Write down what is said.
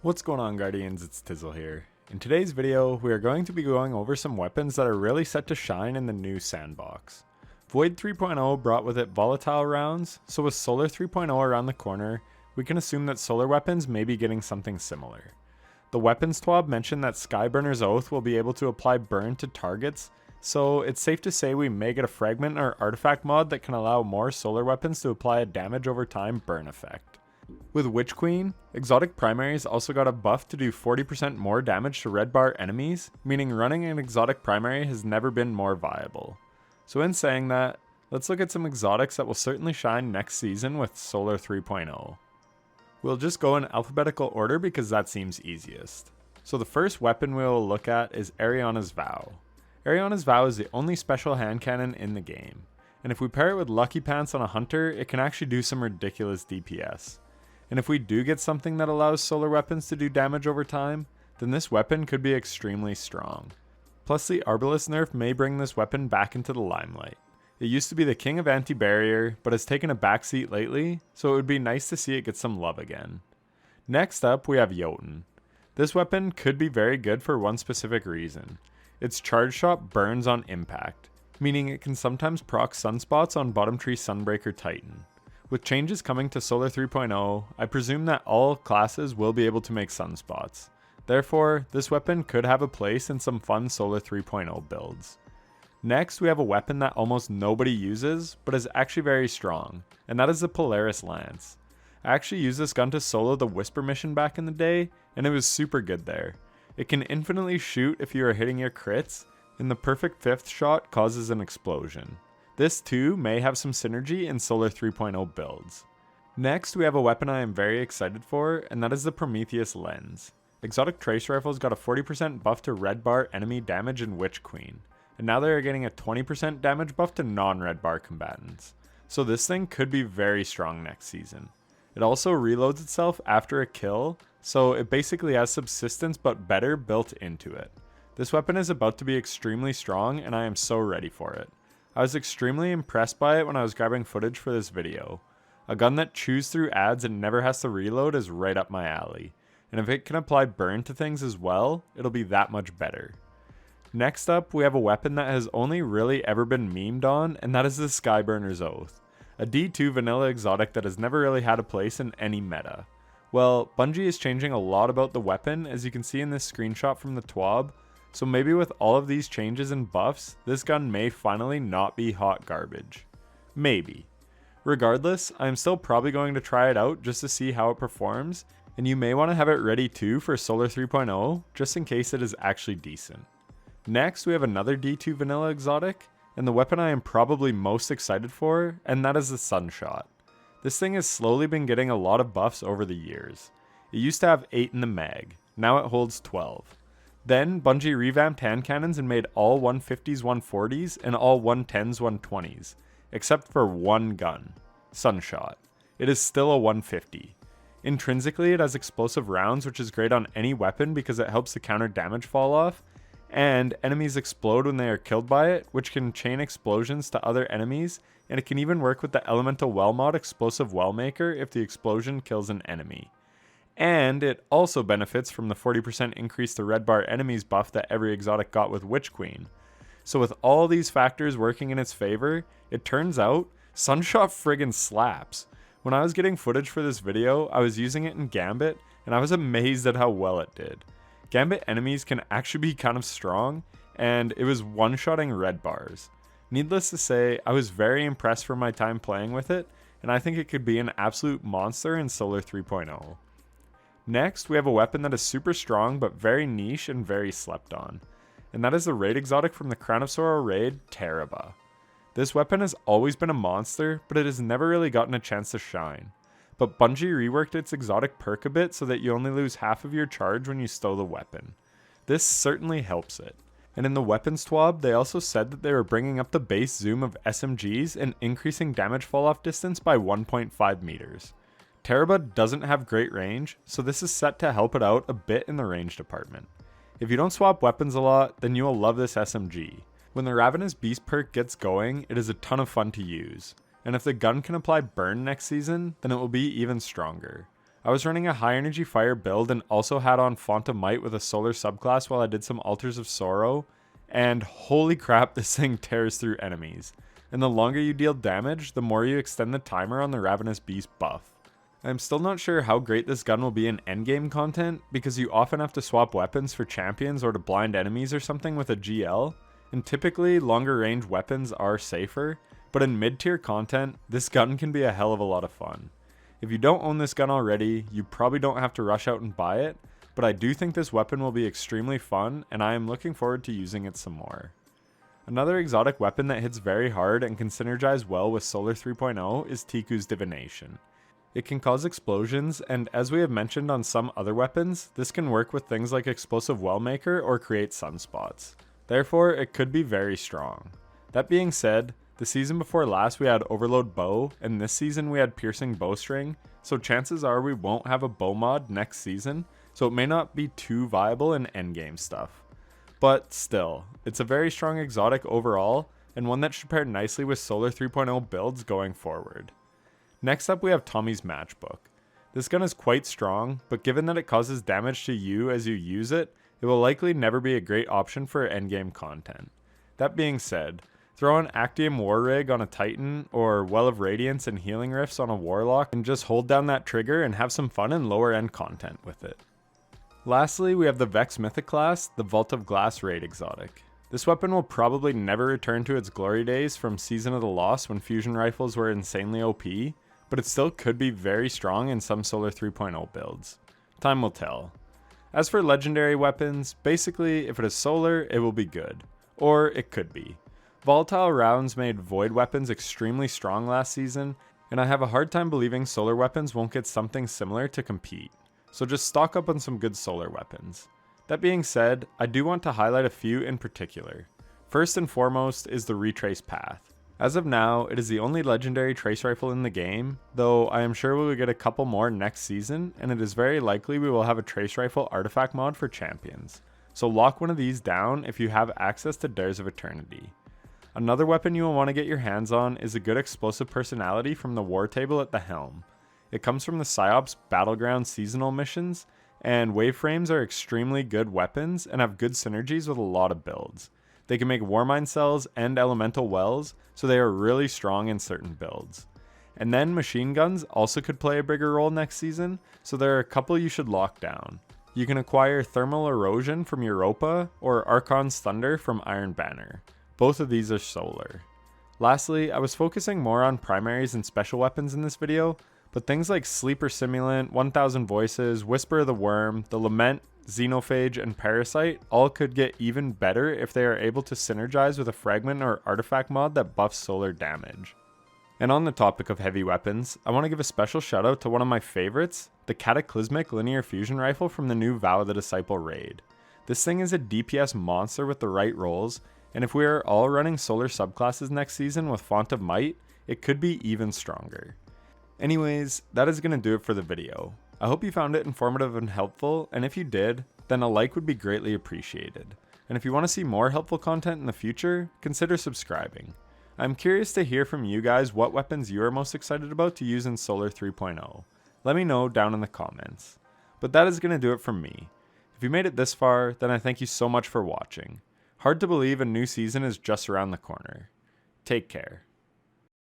What's going on, Guardians? It's Tizzle here. In today's video, we are going to be going over some weapons that are really set to shine in the new sandbox. Void 3.0 brought with it volatile rounds, so with Solar 3.0 around the corner, we can assume that solar weapons may be getting something similar. The weapons TWAB mentioned that SKYBURNER'S Oath will be able to apply burn to targets, so it's safe to say we may get a fragment or artifact mod that can allow more solar weapons to apply a damage over time burn effect. With Witch Queen, exotic primaries also got a buff to do 40% more damage to red bar enemies, meaning running an exotic primary has never been more viable. So in saying that, let's look at some exotics that will certainly shine next season with Solar 3.0. We'll just go in alphabetical order because that seems easiest. So the first weapon we will look at is ERIANA'S Vow. ERIANA'S Vow is the only special hand cannon in the game, and if we pair it with Lucky Pants on a hunter, it can actually do some ridiculous DPS. And if we do get something that allows solar weapons to do damage over time, then this weapon could be extremely strong. Plus the Arbalest nerf may bring this weapon back into the limelight. It used to be the king of anti-barrier, but has taken a backseat lately, so it would be nice to see it get some love again. Next up, we have Jotun. This weapon could be very good for one specific reason. Its charge shot burns on impact, meaning it can sometimes proc sunspots on bottom tree Sunbreaker Titan. With changes coming to Solar 3.0, I presume that all classes will be able to make sunspots. Therefore, this weapon could have a place in some fun Solar 3.0 builds. Next, we have a weapon that almost nobody uses, but is actually very strong, and that is the Polaris Lance. I actually used this gun to solo the Whisper mission back in the day, and it was super good there. It can infinitely shoot if you are hitting your crits, and the perfect fifth shot causes an explosion. This too may have some synergy in Solar 3.0 builds. Next, we have a weapon I am very excited for, and that is the Prometheus lens. Exotic trace rifles got a 40% buff to red bar enemy damage in Witch Queen, and now they are getting a 20% damage buff to non-red bar combatants. So this thing could be very strong next season. It also reloads itself after a kill, so it basically has subsistence but better built into it. This weapon is about to be extremely strong, and I am so ready for it. I was extremely impressed by it when I was grabbing footage for this video. A gun that chews through ads and never has to reload is right up my alley, and if it can apply burn to things as well, it'll be that much better. Next up, we have a weapon that has only really ever been memed on, and that is the SKYBURNER'S Oath, a D2 vanilla exotic that has never really had a place in any meta. Well, Bungie is changing a lot about the weapon, as you can see in this screenshot from the TWAB, so maybe with all of these changes and buffs, this gun may finally not be hot garbage. Maybe. Regardless, I'm still probably going to try it out just to see how it performs, and you may want to have it ready too for Solar 3.0, just in case it is actually decent. Next, we have another D2 vanilla exotic, and the weapon I am probably most excited for, and that is the SUNSHOT. This thing has slowly been getting a lot of buffs over the years. It used to have 8 in the mag, now it holds 12. Then, Bungie revamped hand cannons and made all 150s 140s and all 110s 120s, except for one gun, SUNSHOT. It is still a 150. Intrinsically, it has explosive rounds, which is great on any weapon because it helps to counter damage fall off, and enemies explode when they are killed by it, which can chain explosions to other enemies, and it can even work with the Elemental Well mod Explosive Well Maker if the explosion kills an enemy. And it also benefits from the 40% increase to red bar enemies buff that every exotic got with Witch Queen. So with all these factors working in its favor, it turns out SUNSHOT friggin' slaps. When I was getting footage for this video, I was using it in Gambit, and I was amazed at how well it did. Gambit enemies can actually be kind of strong, and it was one-shotting red bars. Needless to say, I was very impressed from my time playing with it, and I think it could be an absolute monster in Solar 3.0. Next, we have a weapon that is super strong but very niche and very slept on, and that is the raid exotic from the Crown of Sorrow raid, Teraba. This weapon has always been a monster, but it has never really gotten a chance to shine. But Bungie reworked its exotic perk a bit so that you only lose half of your charge when you stow the weapon. This certainly helps it. And in the weapons TWAB, they also said that they were bringing up the base zoom of SMGs and increasing damage fall off distance by 1.5 meters. Teraba doesn't have great range, so this is set to help it out a bit in the range department. If you don't swap weapons a lot, then you will love this SMG. When the Ravenous Beast perk gets going, it is a ton of fun to use, and if the gun can apply burn next season, then it will be even stronger. I was running a high energy fire build and also had on Font of Might with a solar subclass while I did some Altars of Sorrow, and holy crap, this thing tears through enemies. And the longer you deal damage, the more you extend the timer on the Ravenous Beast buff. I'm still not sure how great this gun will be in endgame content, because you often have to swap weapons for champions or to blind enemies or something with a GL, and typically longer range weapons are safer, but in mid-tier content, this gun can be a hell of a lot of fun. If you don't own this gun already, you probably don't have to rush out and buy it, but I do think this weapon will be extremely fun, and I am looking forward to using it some more. Another exotic weapon that hits very hard and can synergize well with Solar 3.0 is TICUU'S Divination. It can cause explosions, and as we have mentioned on some other weapons, this can work with things like Explosive Wellmaker or create sunspots. Therefore, it could be very strong. That being said, the season before last we had Overload Bow, and this season we had Piercing Bowstring, so chances are we won't have a bow mod next season, so it may not be too viable in endgame stuff. But still, it's a very strong exotic overall, and one that should pair nicely with Solar 3.0 builds going forward. Next up we have Tommy's Matchbook. This gun is quite strong, but given that it causes damage to you as you use it, it will likely never be a great option for endgame content. That being said, throw an Actium War Rig on a Titan, or Well of Radiance and Healing Rifts on a Warlock, and just hold down that trigger and have some fun in lower end content with it. Lastly, we have the Vex MYTHOCLAST, the Vault of Glass raid exotic. This weapon will probably never return to its glory days from Season of the Lost when fusion rifles were insanely OP, but it still could be very strong in some Solar 3.0 builds. Time will tell. As for legendary weapons, basically if it is solar, it will be good. Or it could be. Volatile rounds made void weapons extremely strong last season, and I have a hard time believing solar weapons won't get something similar to compete. So just stock up on some good solar weapons. That being said, I do want to highlight a few in particular. First and foremost is the RETRACED Path. As of now, it is the only legendary trace rifle in the game, though I am sure we will get a couple more next season, and it is very likely we will have a trace rifle artifact mod for champions. So lock one of these down if you have access to Dares of Eternity. Another weapon you will want to get your hands on is a good explosive personality from the war table at the helm. It comes from the PsyOps Battleground seasonal missions, and waveframes are extremely good weapons and have good synergies with a lot of builds. They can make Warmind cells and elemental wells, so they are really strong in certain builds. And then machine guns also could play a bigger role next season, so there are a couple you should lock down. You can acquire Thermal Erosion from Europa or ARCHON'S Thunder from Iron Banner. Both of these are solar. Lastly, I was focusing more on primaries and special weapons in this video, but things like Sleeper Simulant, 1000 Voices, Whisper of the Worm, the Lament, Xenophage, and Parasite all could get even better if they are able to synergize with a fragment or artifact mod that buffs solar damage. And on the topic of heavy weapons, I want to give a special shout out to one of my favorites, the CATACLYSMIC linear fusion rifle from the new Vow of the Disciple raid. This thing is a DPS monster with the right rolls, and if we are all running solar subclasses next season with Font of Might, it could be even stronger. Anyways, that is going to do it for the video. I hope you found it informative and helpful, and if you did, then a like would be greatly appreciated. And if you want to see more helpful content in the future, consider subscribing. I'm curious to hear from you guys what weapons you are most excited about to use in Solar 3.0. Let me know down in the comments. But that is going to do it from me. If you made it this far, then I thank you so much for watching. Hard to believe a new season is just around the corner. Take care.